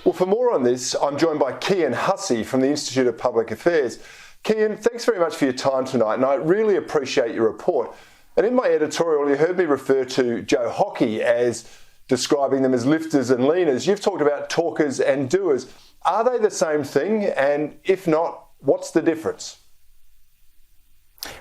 Well, for more on this, I'm joined by Cian Hussey from the Institute of Public Affairs. Cian, thanks very much for your time tonight, and I really appreciate your report. And in my editorial, you heard me refer to Joe Hockey as describing them as lifters and leaners. You've talked about talkers and doers. Are they the same thing? And if not, what's the difference?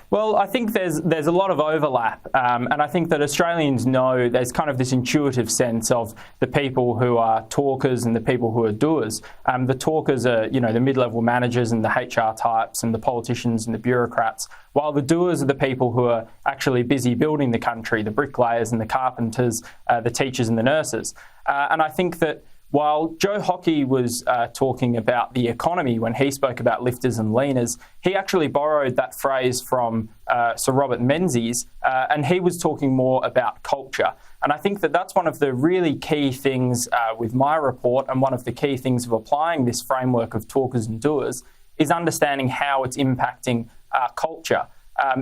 Well, I think there's a lot of overlap, and I think that Australians know there's kind of this intuitive sense of the people who are talkers and the people who are doers. The talkers are, the mid-level managers and the HR types and the politicians and the bureaucrats, while the doers are the people who are actually busy building the country, the bricklayers and the carpenters, the teachers and the nurses. And I think that while Joe Hockey was talking about the economy when he spoke about lifters and leaners, he actually borrowed that phrase from Sir Robert Menzies, and he was talking more about culture. And I think that that's one of the really key things with my report, and one of the key things of applying this framework of talkers and doers is understanding how it's impacting culture.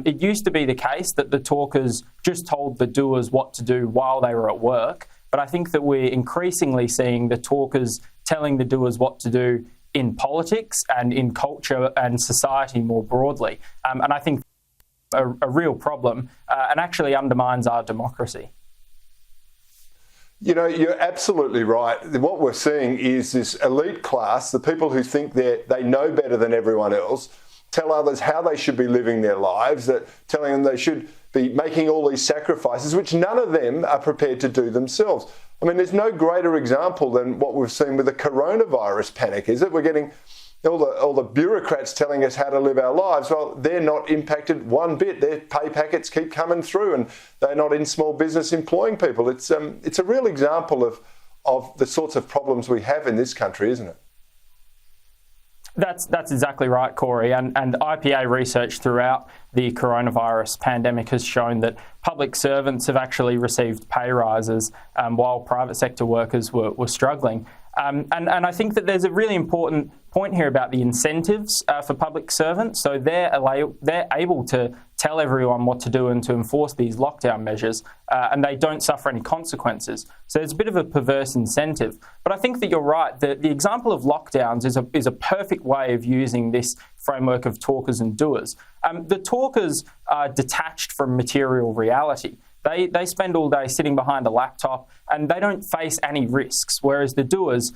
It used to be the case that the talkers just told the doers what to do while they were at work. But I think that we're increasingly seeing the talkers telling the doers what to do in politics and in culture and society more broadly. And I think a real problem and actually undermines our democracy. You're absolutely right. What we're seeing is this elite class, the people who think they know better than everyone else, tell others how they should be living their lives, that telling them they should be making all these sacrifices, which none of them are prepared to do themselves. I mean, there's no greater example than what we've seen with the coronavirus panic, is it? We're getting all the bureaucrats telling us how to live our lives. Well, they're not impacted one bit. Their pay packets keep coming through, and they're not in small business employing people. It's a real example of the sorts of problems we have in this country, isn't it? That's exactly right, Corey. And IPA research throughout the coronavirus pandemic has shown that public servants have actually received pay rises while private sector workers were struggling. And I think that there's a really important point here about the incentives for public servants. So they're able to tell everyone what to do and to enforce these lockdown measures, and they don't suffer any consequences. So there's a bit of a perverse incentive. But I think that you're right. The example of lockdowns is a perfect way of using this framework of talkers and doers. The talkers are detached from material reality. They spend all day sitting behind a laptop and they don't face any risks, whereas the doers,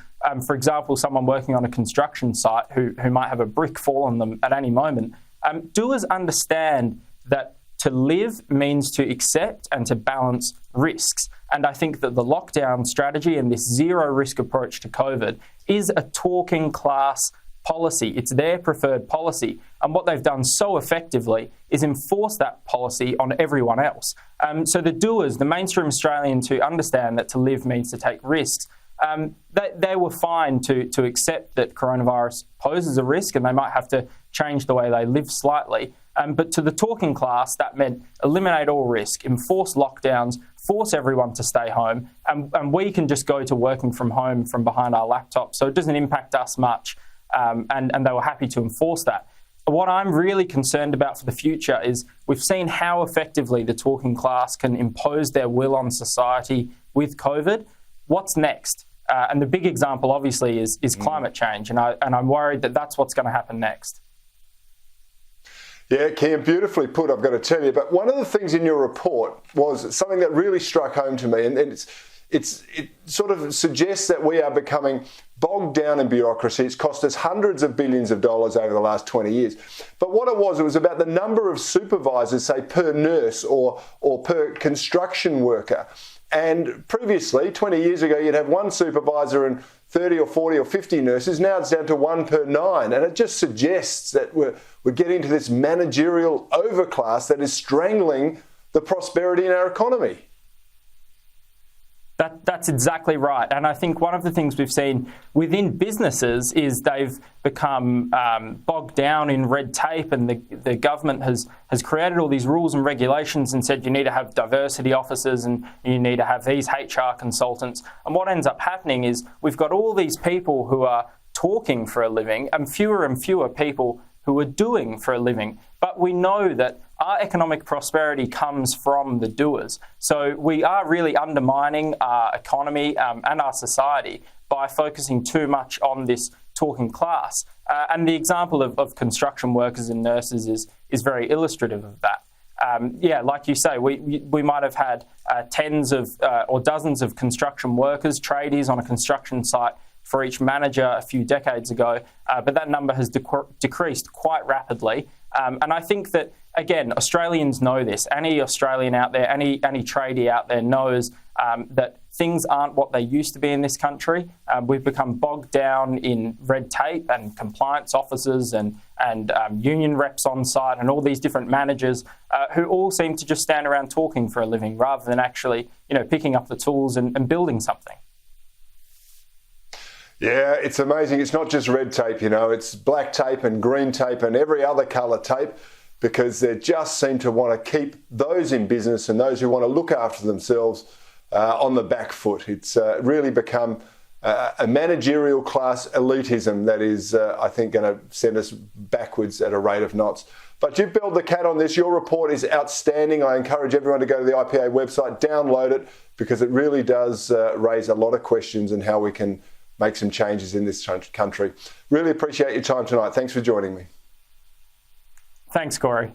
for example, someone working on a construction site who might have a brick fall on them at any moment, doers understand that to live means to accept and to balance risks. And I think that the lockdown strategy and this zero risk approach to COVID is a talking class policy. It's their preferred policy. And what they've done so effectively is enforce that policy on everyone else. So the doers, the mainstream Australians who understand that to live means to take risks, they were fine to accept that coronavirus poses a risk and they might have to change the way they live slightly. But to the talking class, that meant eliminate all risk, enforce lockdowns, force everyone to stay home, and we can just go to working from home from behind our laptops, so it doesn't impact us much. And they were happy to enforce that. What I'm really concerned about for the future is we've seen how effectively the talking class can impose their will on society with COVID. What's next? And the big example, obviously, is climate change. And I'm worried that that's what's going to happen next. Yeah, Cian, beautifully put, I've got to tell you. But one of the things in your report was something that really struck home to me, and it sort of suggests that we are becoming bogged down in bureaucracy. It's cost us hundreds of billions of dollars over the last 20 years. But what it was about the number of supervisors, say, per nurse or per construction worker. And previously, 20 years ago, you'd have one supervisor and 30 or 40 or 50 nurses. Now it's down to 1 per 9. And it just suggests that we're getting to this managerial overclass that is strangling the prosperity in our economy. That's exactly right. And I think one of the things we've seen within businesses is they've become bogged down in red tape, and the government has created all these rules and regulations and said you need to have diversity officers and you need to have these HR consultants. And what ends up happening is we've got all these people who are talking for a living and fewer people who are doing for a living. But we know that our economic prosperity comes from the doers. So we are really undermining our economy and our society by focusing too much on this talking class. And the example of construction workers and nurses is very illustrative of that. Like you say, we might have had tens of or dozens of construction workers, tradies on a construction site for each manager a few decades ago, but that number has decreased quite rapidly. And I think that, again, Australians know this. Any Australian out there, any tradie out there knows that things aren't what they used to be in this country. We've become bogged down in red tape and compliance officers and union reps on site and all these different managers who all seem to just stand around talking for a living rather than actually, picking up the tools and building something. Yeah, it's amazing. It's not just red tape, it's black tape and green tape and every other colour tape, because they just seem to want to keep those in business and those who want to look after themselves on the back foot. It's really become a managerial class elitism that is, I think, going to send us backwards at a rate of knots. But you've built the cat on this. Your report is outstanding. I encourage everyone to go to the IPA website, download it, because it really does raise a lot of questions on how we can make some changes in this country. Really appreciate your time tonight. Thanks for joining me. Thanks, Corey.